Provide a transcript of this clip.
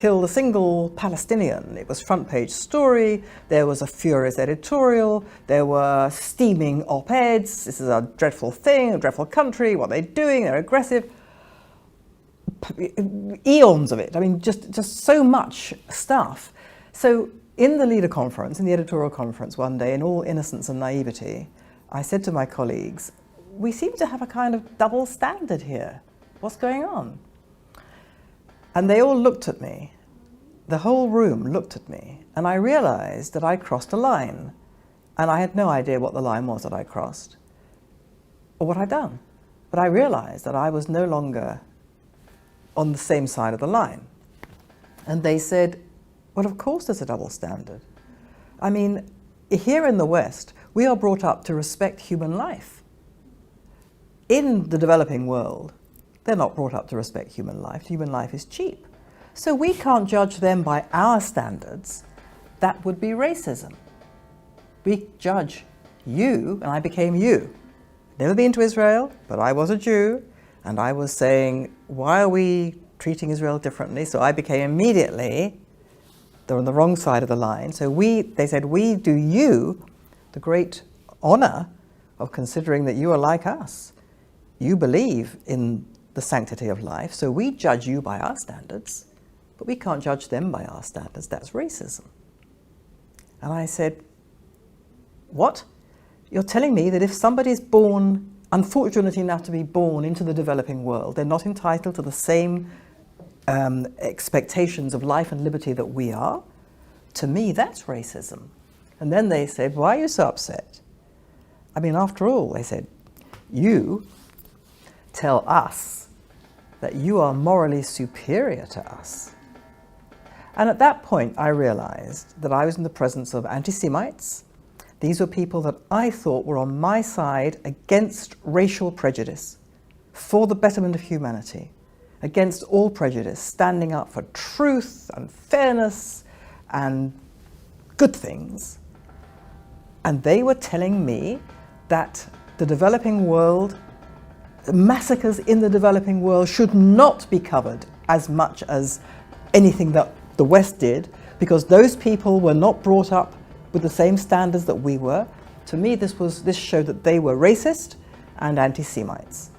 killed a single Palestinian. It was front page story, there was a furious editorial, there were steaming op-eds, this is a dreadful thing, a dreadful country, what they're doing, they're aggressive. Eons of it, I mean, just so much stuff. So in the leader conference, in the editorial conference one day, in all innocence and naivety, I said to my colleagues, we seem to have a kind of double standard here. What's going on? And they all looked at me, the whole room looked at me, and I realized that I crossed a line. And I had no idea what the line was that I crossed, or what I'd done. But I realized that I was no longer on the same side of the line. And they said, well, of course there's a double standard. I mean, here in the West, we are brought up to respect human life. In the developing world, they're not brought up to respect human life. Human life is cheap. So we can't judge them by our standards. That would be racism. We judge you, and I became you. Never been to Israel, but I was a Jew, and I was saying, why are we treating Israel differently? So I became immediately, they're on the wrong side of the line. So they said, we do you the great honor of considering that you are like us. You believe in the sanctity of life, so we judge you by our standards, but we can't judge them by our standards. That's racism. And I said, what? You're telling me that if somebody's born, unfortunate enough to be born into the developing world, they're not entitled to the same expectations of life and liberty that we are? To me, that's racism. And then they said, why are you so upset? I mean, after all, they said, you tell us that you are morally superior to us. And at that point, I realized that I was in the presence of anti-Semites. These were people that I thought were on my side against racial prejudice, for the betterment of humanity, against all prejudice, standing up for truth and fairness and good things. And they were telling me that the developing world, massacres in the developing world should not be covered as much as anything that the West did, because those people were not brought up with the same standards that we were. To me, this showed that they were racist and anti-Semites.